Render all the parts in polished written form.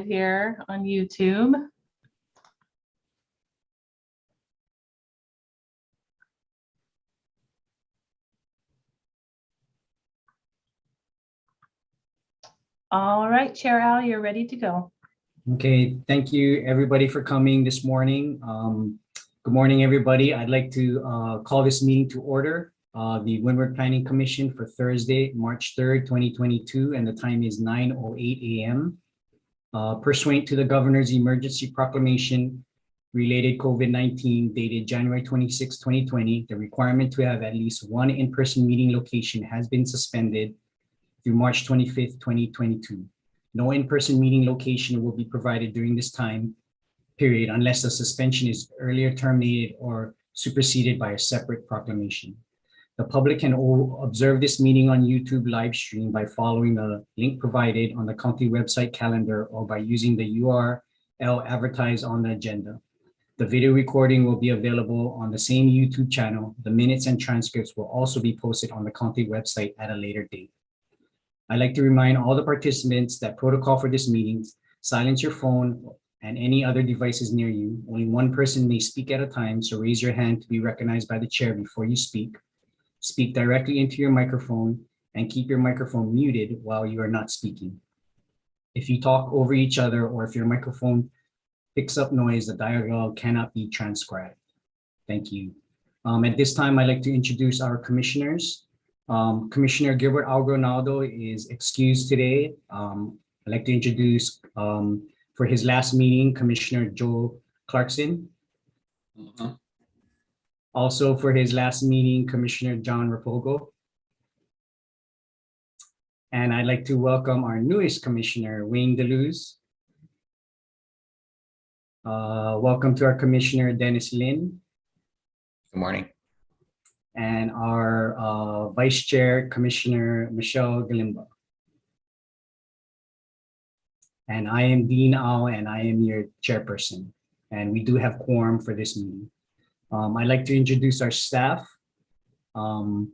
here on YouTube. All right, Chair Al, you're ready to go. Okay, thank you everybody for coming this morning. Good morning, everybody. I'd like to call this meeting to order. The Windward Planning Commission for Thursday, March 3rd, 2022, and the time is 9:08 a.m. Pursuant to the Governor's Emergency Proclamation related COVID-19 dated January 26, 2020, the requirement to have at least one in-person meeting location has been suspended through March 25th, 2022. No in-person meeting location will be provided during this time period unless the suspension is earlier terminated or superseded by a separate proclamation. The public can observe this meeting on YouTube live stream by following the link provided on the county website calendar or by using the URL advertised on the agenda. The video recording will be available on the same YouTube channel. The minutes and transcripts will also be posted on the county website at a later date. I'd like to remind all the participants that protocol for this meeting: silence your phone and any other devices near you. Only one person may speak at a time, so raise your hand to be recognized by the chair before you speak. Speak directly into your microphone and keep your microphone muted while you are not speaking. If you talk over each other or if your microphone picks up noise, the dialogue cannot be transcribed. Thank you. At this time, I'd like to introduce our commissioners. Commissioner Gilbert Algronaldo is excused today. I'd like to introduce for his last meeting, Commissioner Joe Clarkson. Also for his last meeting, Commissioner John Rapogo. And I'd like to welcome our newest commissioner, Wayne Deleuze. Welcome to our commissioner, Dennis Lin. Good morning. And our Vice Chair, Commissioner Michelle Galimba. And I am Dean Au, and I am your chairperson. And we do have quorum for this meeting. I'd like to introduce our staff. Welcome,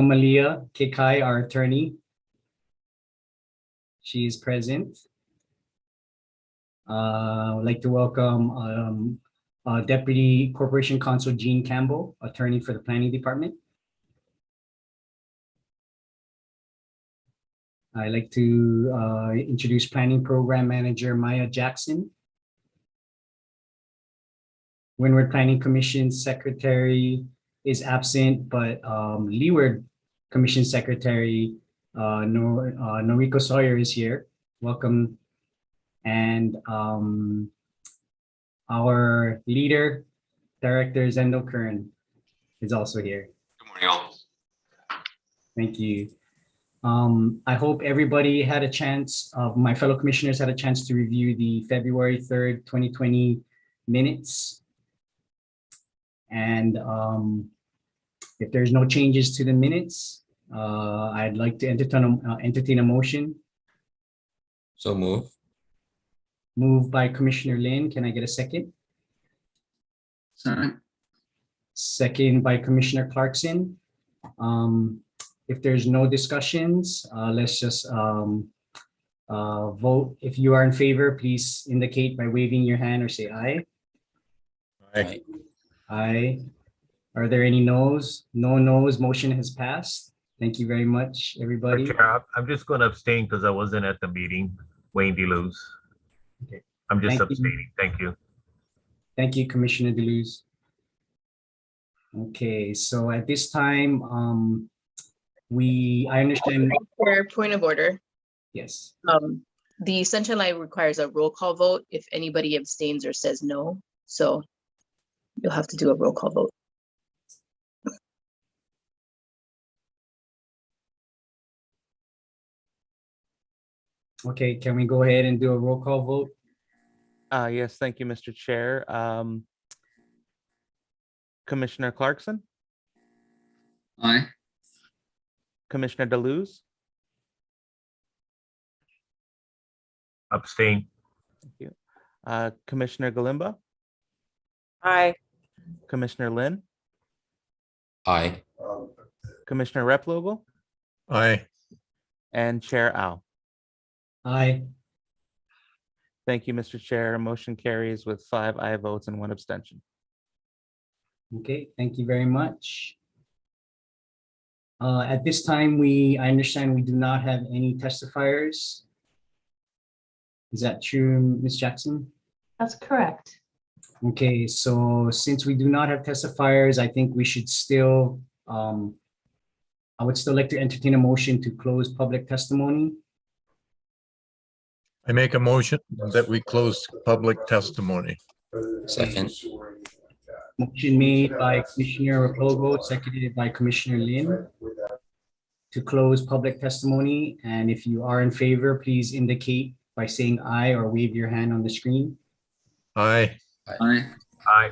Malia Kikai, our attorney. She is present. I'd like to welcome Deputy Corporation Counsel Jean Campbell, attorney for the Planning Department. I'd like to introduce Planning Program Manager Maya Jackson. Windward Planning Commission Secretary is absent, but Leeward Commission Secretary Noriko Sawyer is here. Welcome. And our leader, Director Zendo Kern, is also here. Good morning, all. Thank you. I hope everybody had a chance, my fellow commissioners had a chance to review the February 3rd, 2020 minutes. And if there's no changes to the minutes, I'd like to entertain a motion. So move. Moved by Commissioner Lin. Can I get a second? Sorry. Second by Commissioner Clarkson. If there's no discussions, let's just vote. If you are in favor, please indicate by waving your hand or say aye. Aye. Aye. Are there any noes? No noes. Motion has passed. Thank you very much, everybody. Chair, I'm just going to abstain because I wasn't at the meeting. Wayne Deleuze. Okay. I'm just Thank you. abstaining. Thank you. Thank you, Commissioner Deleuze. Okay, so at this time, I understand. For point of order, Yes. the Sunshine Law requires a roll call vote if anybody abstains or says no. So you'll have to do a roll call vote. Okay, can we go ahead and do a roll call vote? Yes, thank you, Mr. Chair. Commissioner Clarkson, Aye. Commissioner Deleuze, Abstain. thank you. Commissioner Galimba, Aye. Commissioner Lin, Aye. Commissioner Replogle, Aye. and Chair Al. Aye. Thank you, Mr. Chair. Motion carries with 5 aye votes and 1 abstention. Okay, thank you very much. At this time, I understand we do not have any testifiers. Is that true, Ms. Jackson? That's correct. Okay, so since we do not have testifiers, I think we should still, I would still like to entertain a motion to close public testimony. I make a motion that we close public testimony. Second. Motion made by Commissioner Replogo, seconded by Commissioner Lin to close public testimony. And if you are in favor, please indicate by saying aye or wave your hand on the screen. Aye. Aye. Aye.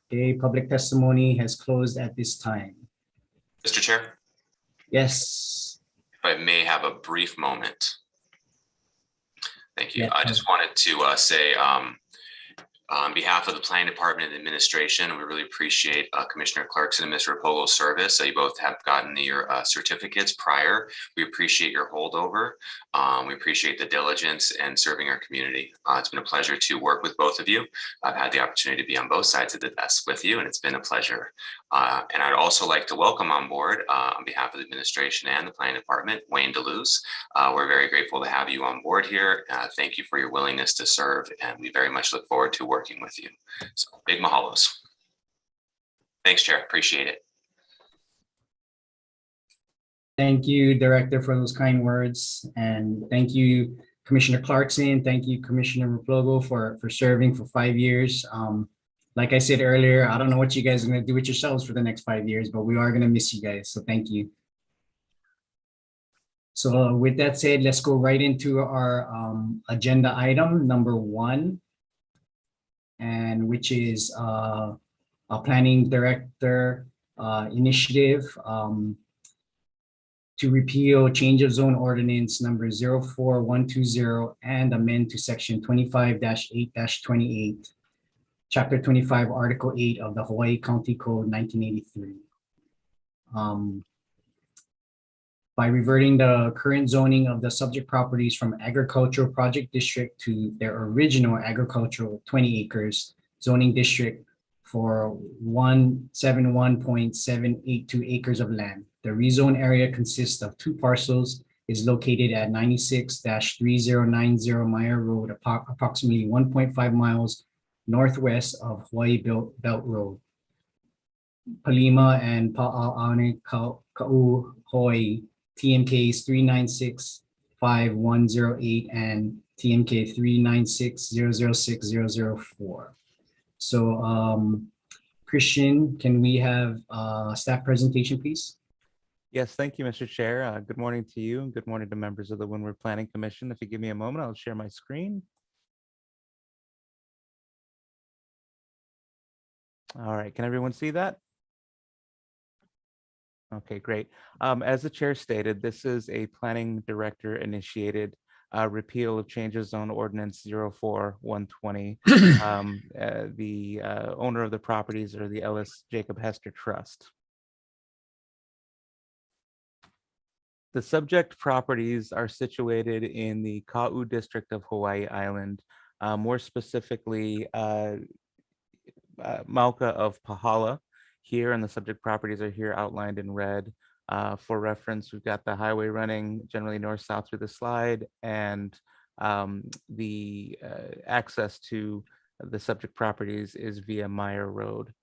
Okay, public testimony has closed at this time. Mr. Chair, Yes. if I may have a brief moment. Thank you. Yeah, I just wanted to say, on behalf of the Planning Department and the administration, we really appreciate Commissioner Clarkson and Mr. Rapogo's service. You both have gotten your certificates prior. We appreciate your holdover. We appreciate the diligence and serving our community. It's been a pleasure to work with both of you. I've had the opportunity to be on both sides of the desk with you, and it's been a pleasure. And I'd also like to welcome on board, on behalf of the administration and the Planning Department, Wayne DeLuz. We're very grateful to have you on board here. Thank you for your willingness to serve, and we very much look forward to working with you. So big mahalos. Thanks, Chair. Appreciate it. Thank you, Director, for those kind words. And thank you, Commissioner Clarkson. Thank you, Commissioner Replogo, for serving for 5 years. Like I said earlier, I don't know what you guys are going to do with yourselves for the next 5 years, but we are going to miss you guys. So thank you. So with that said, let's go right into our agenda item number 1, and which is a planning director initiative to repeal change of zone ordinance number 04120 and amend to section 25-8-28, chapter 25, article 8 of the Hawaii County Code 1983. By reverting the current zoning of the subject properties from agricultural project district to their original agricultural 20 acres zoning district for 171.782 acres of land. The rezone area consists of 2 parcels, is located at 96-3090 Meyer Road, approximately 1.5 miles northwest of Hawaii Belt Road, Palima and Pa'aone Ka'u, Hawaii. TMKs 3965108 and TMK 396006004. So Christian, can we have a staff presentation, please? Yes, thank you, Mr. Chair. Good morning to you and good morning to members of the Windward Planning Commission. If you give me a moment, I'll share my screen. All right, can everyone see that? Okay, great. As the chair stated, this is a planning director initiated repeal of change of zone ordinance 04120. The owner of the properties are the Ellis Jacob Hester Trust. The subject properties are situated in the Ka'u district of Hawaii Island, more specifically Mauka of Pahala. Here, and the subject properties are here outlined in red. For reference, we've got the highway running generally north-south through the slide, and the access to the subject properties is via Meyer Road.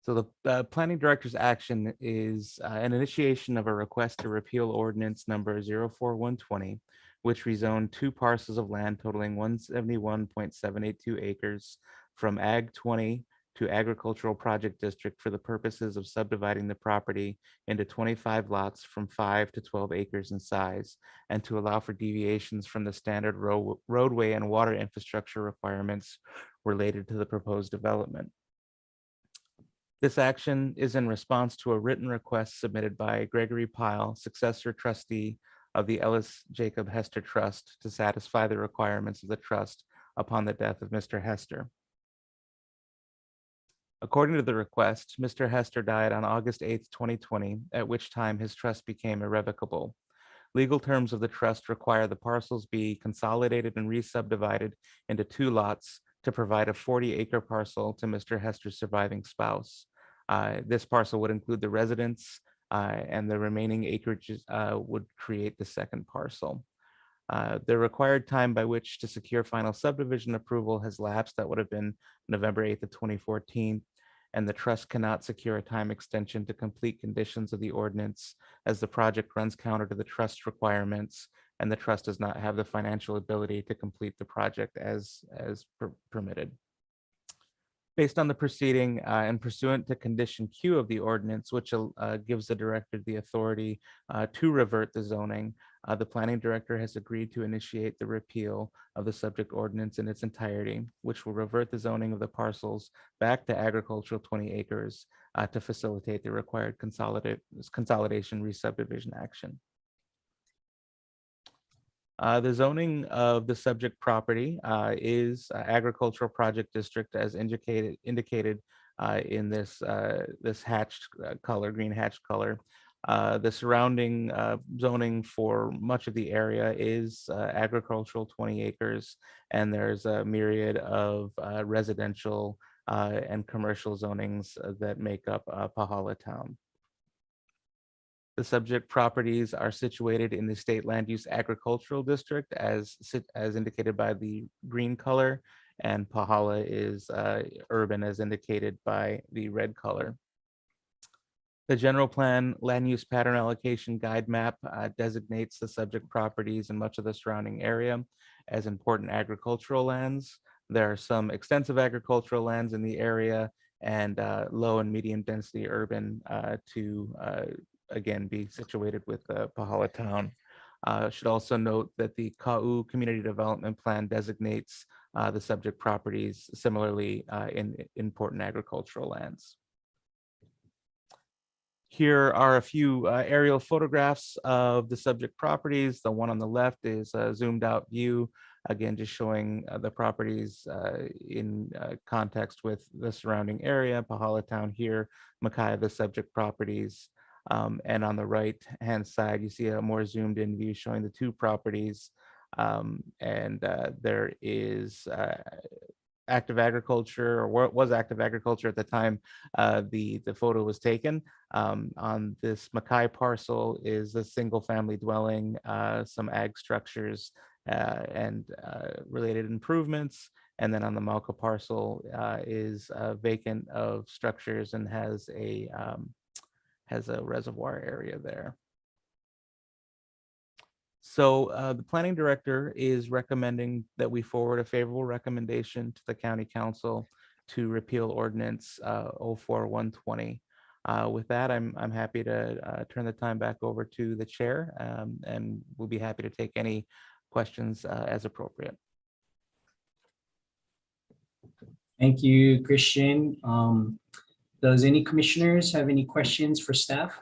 So the planning director's action is an initiation of a request to repeal ordinance number 04120, which rezoned 2 parcels of land totaling 171.782 acres from Ag 20 to Agricultural Project District for the purposes of subdividing the property into 25 lots from 5 to 12 acres in size, and to allow for deviations from the standard roadway and water infrastructure requirements related to the proposed development. This action is in response to a written request submitted by Gregory Pyle, successor trustee of the Ellis Jacob Hester Trust, to satisfy the requirements of the trust upon the death of Mr. Hester. According to the request, Mr. Hester died on August 8th, 2020, at which time his trust became irrevocable, Legal terms of the trust require the parcels be consolidated and re-subdivided into 2 lots to provide a 40-acre parcel to Mr. Hester's surviving spouse. This parcel would include the residence, and the remaining acreages would create the second parcel. The required time by which to secure final subdivision approval has lapsed. That would have been November 8th of 2014. And the trust cannot secure a time extension to complete conditions of the ordinance as the project runs counter to the trust requirements, and the trust does not have the financial ability to complete the project as permitted. Based on the proceeding and pursuant to condition Q of the ordinance, which gives the director the authority to revert the zoning, the planning director has agreed to initiate the repeal of the subject ordinance in its entirety, which will revert the zoning of the parcels back to agricultural 20 acres to facilitate the required consolidation re-subdivision action. The zoning of the subject property is agricultural project district as indicated in this this hatched color, green hatched color. The surrounding zoning for much of the area is agricultural 20 acres, and there's a myriad of residential and commercial zonings that make up Pahala Town. The subject properties are situated in the state land use agricultural district as indicated by the green color, and Pahala is urban as indicated by the red color. The general plan land use pattern allocation guide map designates the subject properties and much of the surrounding area as important agricultural lands. There are some extensive agricultural lands in the area and low and medium density urban to again be situated with Pahala Town. Should also note that the Ka'u Community Development Plan designates the subject properties similarly in important agricultural lands. Here are a few aerial photographs of the subject properties. The one on the left is a zoomed out view, again, just showing the properties in context with the surrounding area, Pahala Town here, Mackay, the subject properties. And on the right hand side, you see a more zoomed in view showing the 2 properties. There is active agriculture, or what was active agriculture at the time the photo was taken. On this Mackay parcel is a single family dwelling, some ag structures and related improvements. And then on the Malka parcel is vacant of structures and has a reservoir area there. So the planning director is recommending that we forward a favorable recommendation to the county council to repeal ordinance 04120. With that, I'm happy to turn the time back over to the chair, and we'll be happy to take any questions as appropriate. Thank you, Christian. Does any commissioners have any questions for staff?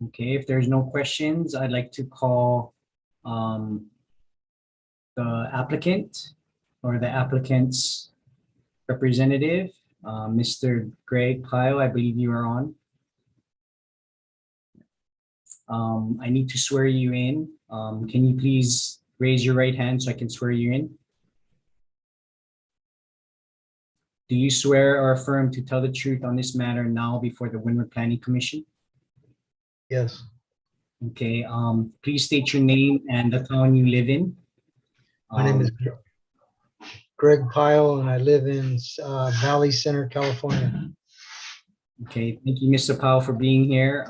Okay, if there's no questions, I'd like to call the applicant or the applicant's representative, Mr. Greg Pyle. I believe you are on. I need to swear you in. Can you please raise your right hand so I can swear you in? Do you swear or affirm to tell the truth on this matter now before the Windward Planning Commission? Yes. Okay, please state your name and the town you live in. My name is Greg Pyle, and I live in Valley Center, California. Okay, thank you, Mr. Powell, for being here.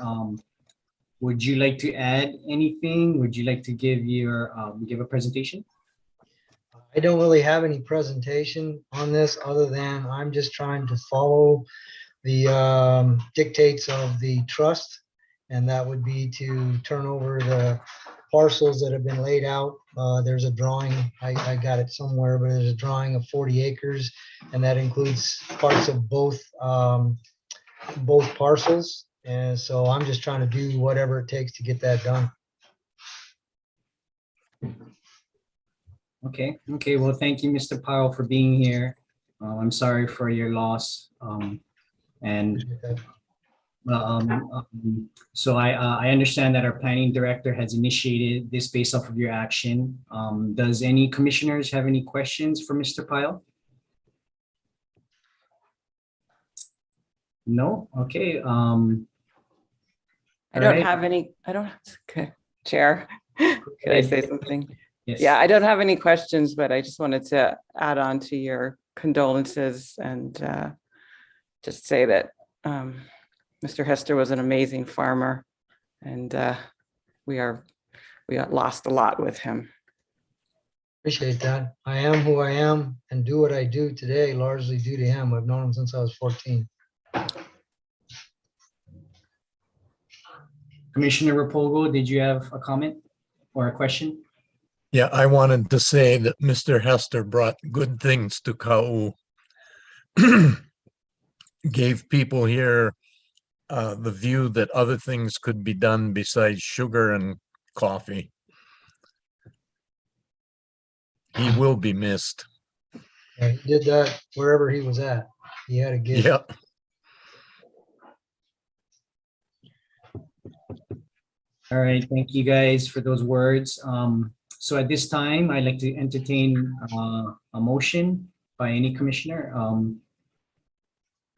Would you like to add anything? Would you like to give give a presentation? I don't really have any presentation on this other than I'm just trying to follow the dictates of the trust, and that would be to turn over the parcels that have been laid out. There's a drawing, I got it somewhere, but there's a drawing of 40 acres, and that includes parts of both parcels. And so I'm just trying to do whatever it takes to get that done. Okay, well, thank you, Mr. Powell, for being here. I'm sorry for your loss. And So I understand that our planning director has initiated this based off of your action. Does any commissioners have any questions for Mr. Pyle? No? Okay. I don't Alright. have any, okay, Chair, could I say something? Yes. Yeah, I don't have any questions, but I just wanted to add on to your condolences and just say that Mr. Hester was an amazing farmer, and we lost a lot with him. Appreciate that. I am who I am and do what I do today largely due to him. I've known him since I was 14. Commissioner Repogo, did you have a comment or a question? Yeah, I wanted to say that Mr. Hester brought good things to Kau. Gave people here the view that other things could be done besides sugar and coffee. He will be missed. Yeah, he did that wherever he was at. He had a gift. Yep. All right, thank you guys for those words. So at this time, I'd like to entertain a motion by any commissioner.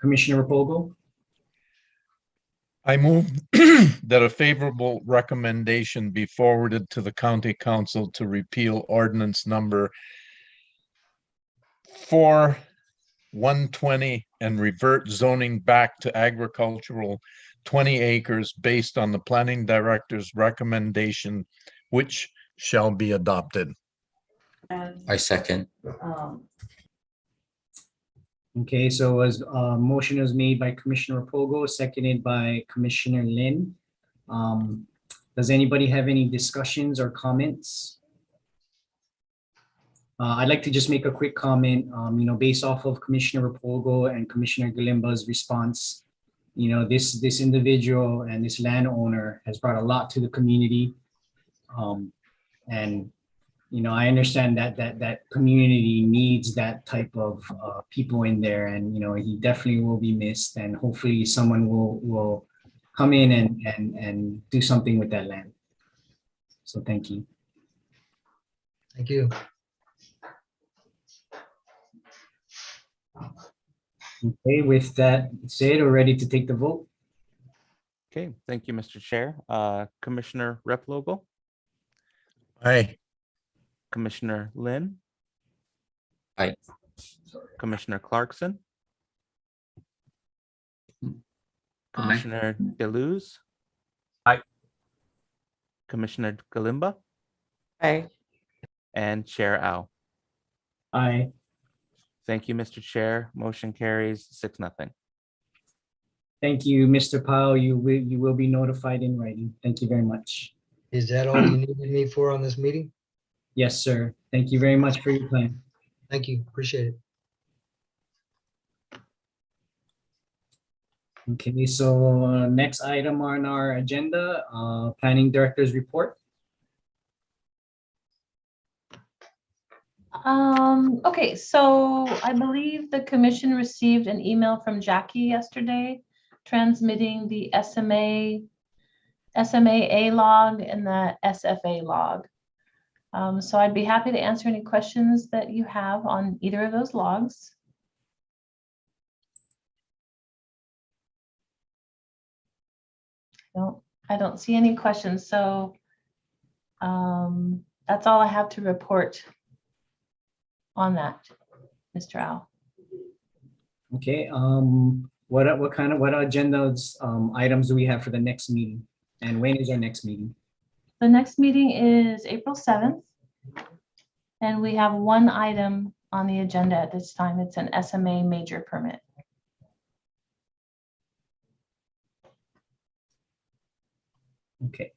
Commissioner Repogo, I move that a favorable recommendation be forwarded to the county council to repeal ordinance number 4/120 and revert zoning back to agricultural 20 acres based on the planning director's recommendation, which shall be adopted. I second. okay, so as motion was made by Commissioner Repogo, seconded by Commissioner Lin. Does anybody have any discussions or comments? I'd like to just make a quick comment, based off of Commissioner Repogo and Commissioner Galimba's response. This individual and this landowner has brought a lot to the community. And I understand that community needs that type of people in there, and he definitely will be missed, and hopefully someone will come in and do something with that land. So thank you. Thank you. Okay, with that said, we're ready to take the vote. Okay, thank you, Mr. Chair. Commissioner Replogle, Aye. Commissioner Lin. Aye. Commissioner Clarkson, Aye. Commissioner Deleuze. Aye. Commissioner Galimba, Aye. and Chair Ao. Aye. Thank you, Mr. Chair. Motion carries 6-0. Thank you, Mr. Powell. You will be notified in writing. Thank you very much. Is that all you needed me for on this meeting? Yes, sir. Thank you very much for your time. Thank you. Appreciate it. Okay, so next item on our agenda, Planning Director's Report. Okay, so I believe the commission received an email from Jackie yesterday transmitting the SMAA log and the SFA log. So I'd be happy to answer any questions that you have on either of those logs. I don't see any questions, so that's all I have to report on that, Mr. Al. Okay, what agendas items do we have for the next meeting? And when is our next meeting? The next meeting is April 7th. And we have one item on the agenda at this time. It's an SMA major permit. Okay.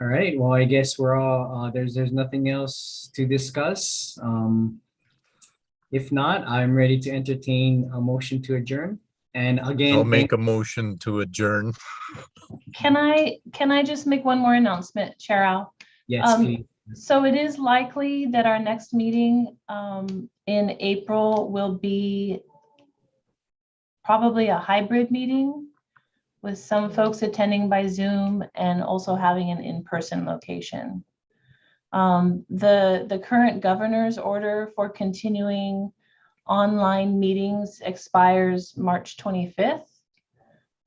All right, well, I guess we're all, there's nothing else to discuss. If not, I'm ready to entertain a motion to adjourn. And again, I'll make a motion to adjourn. Can I just make one more announcement, Chair Al? yes, please. So it is likely that our next meeting in April will be probably a hybrid meeting with some folks attending by Zoom and also having an in-person location. The current governor's order for continuing online meetings expires March 25th.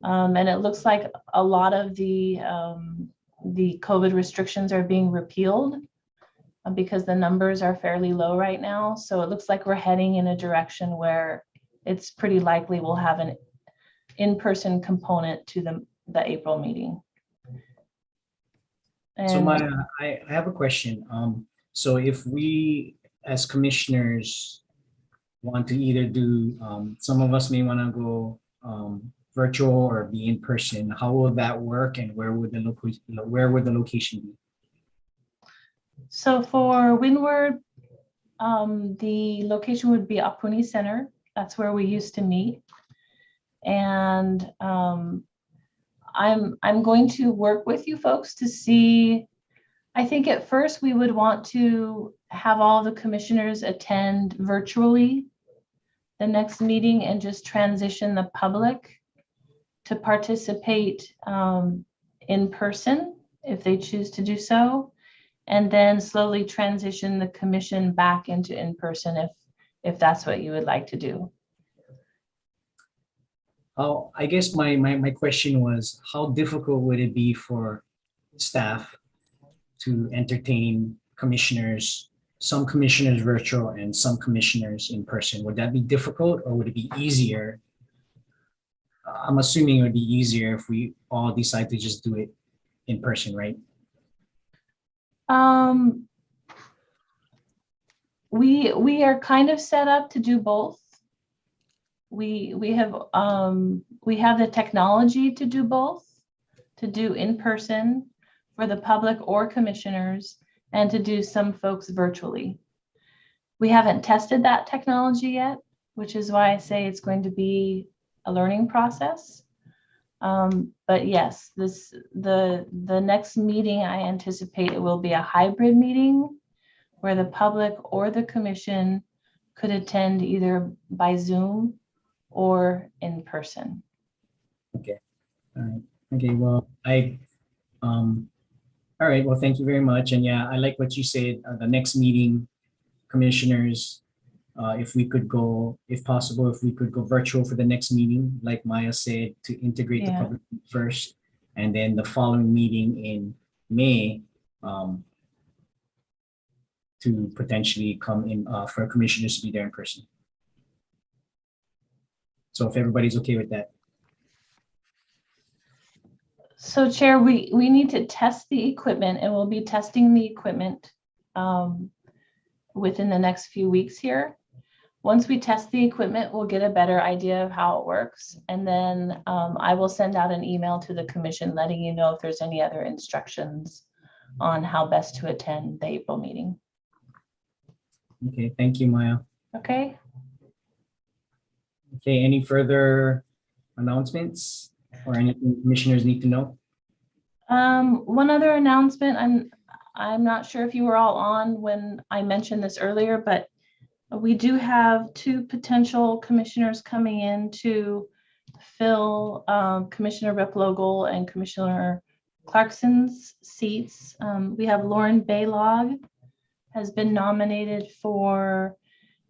And it looks like a lot of the COVID restrictions are being repealed because the numbers are fairly low right now. So it looks like we're heading in a direction where it's pretty likely we'll have an in-person component to the April meeting. So And Maya, I have a question. So if we as commissioners want to either do, some of us may want to go virtual or be in person, how will that work and where would the location be? so for Windward, the location would be Apuni Center. That's where we used to meet. And I'm going to work with you folks to see. I think at first we would want to have all the commissioners attend virtually the next meeting and just transition the public to participate in person if they choose to do so, and then slowly transition the commission back into in-person if that's what you would like to do. Oh, I guess my question was, how difficult would it be for staff to entertain commissioners, some commissioners virtual and some commissioners in person? Would that be difficult or would it be easier? I'm assuming it would be easier if we all decide to just do it in person, right? We are kind of set up to do both. We have the technology to do both, to do in person for the public or commissioners, and to do some folks virtually. We haven't tested that technology yet, which is why I say it's going to be a learning process. But yes, the next meeting, I anticipate it will be a hybrid meeting where the public or the commission could attend either by Zoom or in person. Okay. All right. Okay. Well, all right. Well, thank you very much. And yeah, I like what you said. The next meeting, commissioners, if we could go, if possible, if we could go virtual for the next meeting, like Maya said, to integrate the Yeah. public first, and then the following meeting in May, to potentially come in for commissioners to be there in person. So if everybody's okay with that. So Chair, we need to test the equipment, and we'll be testing the equipment within the next few weeks here. Once we test the equipment, we'll get a better idea of how it works. And then I will send out an email to the commission letting you know if there's any other instructions on how best to attend the April meeting. Okay, thank you, Maya. Okay. Okay, any further announcements or anything commissioners need to know? One other announcement, I'm not sure if you were all on when I mentioned this earlier, but we do have 2 potential commissioners coming in to fill Commissioner Replogle and Commissioner Clarkson's seats. We have Lauren Baylog has been nominated for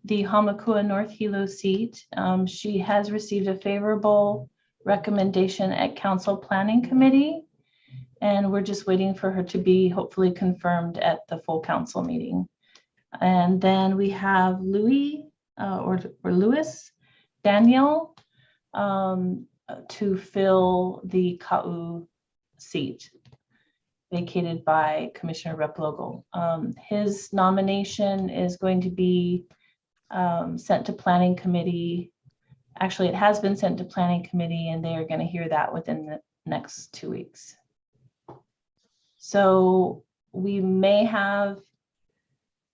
the Hamakua North Hilo seat. She has received a favorable recommendation at Council Planning Committee, and we're just waiting for her to be hopefully confirmed at the full council meeting. And then we have Louis or Louis Daniel to fill the Ka'u seat vacated by Commissioner Replogle. His nomination is going to be sent to Planning Committee. Actually, it has been sent to Planning Committee, and they are going to hear that within the next 2 weeks. So we may have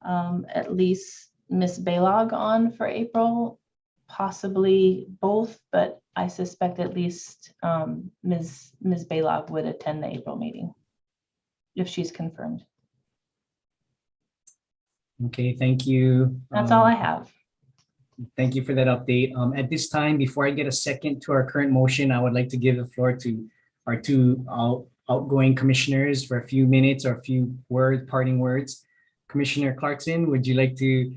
at least Ms. Baylog on for April, possibly both, but I suspect at least Ms. Baylog would attend the April meeting if she's confirmed. Okay, thank you. That's all I have. Thank you for that update. At this time, before I get a second to our current motion, I would like to give the floor to our two outgoing commissioners for a few minutes or a few parting words. Commissioner Clarkson, would you like to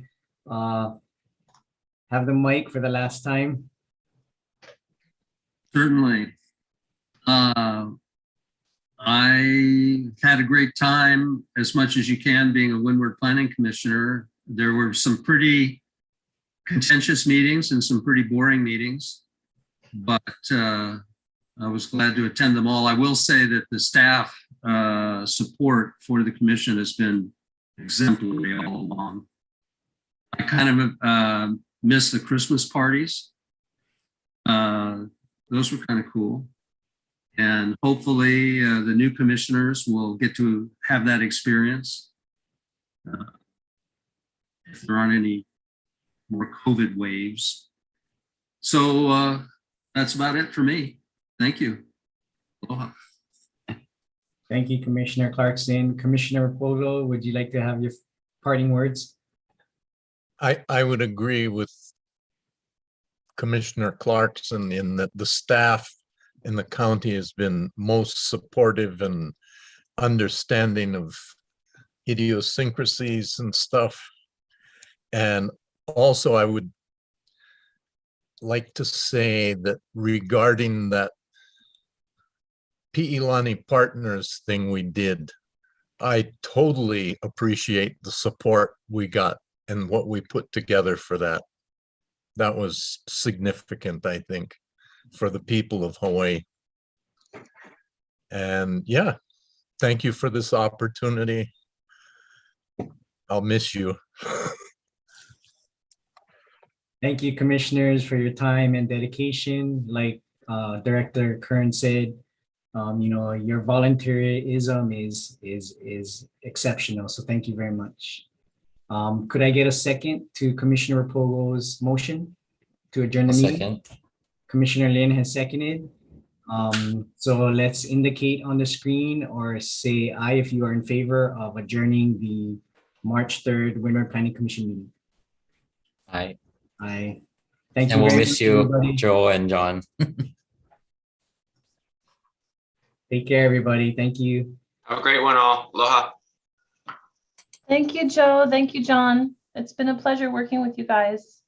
have the mic for the last time? Certainly. I had a great time, as much as you can, being a Windward Planning Commissioner. There were some pretty contentious meetings and some pretty boring meetings, but I was glad to attend them all. I will say that the staff support for the commission has been exemplary all along. I kind of miss the Christmas parties. Those were kind of cool. And hopefully the new commissioners will get to have that experience. If there aren't any more COVID waves. So that's about it for me. Thank you. Aloha. Thank you, Commissioner Clarkson. Commissioner Rapolo, would you like to have your parting words? I would agree with Commissioner Clarkson in that the staff in the county has been most supportive and understanding of idiosyncrasies and stuff. And also I would like to say that regarding that Pi'ilani Partners thing we did, I totally appreciate the support we got and what we put together for that. That was significant, I think, for the people of Hawaii. And yeah, thank you for this opportunity. I'll miss you. Thank you, commissioners, for your time and dedication. Like Director Kern said, your volunteerism is exceptional. So thank you very much. Could I get a second to Commissioner Rapogo's motion to adjourn the meeting? Second. Commissioner Lin has seconded. So let's indicate on the screen or say aye if you are in favor of adjourning the March 3rd Windward Planning Commission meeting. Aye. Aye. Thank you. And we'll very miss much, you, everybody. Joe and John. Take care, everybody. Thank you. Have a great one all. Aloha. Thank you, Joe. Thank you, John. It's been a pleasure working with you guys.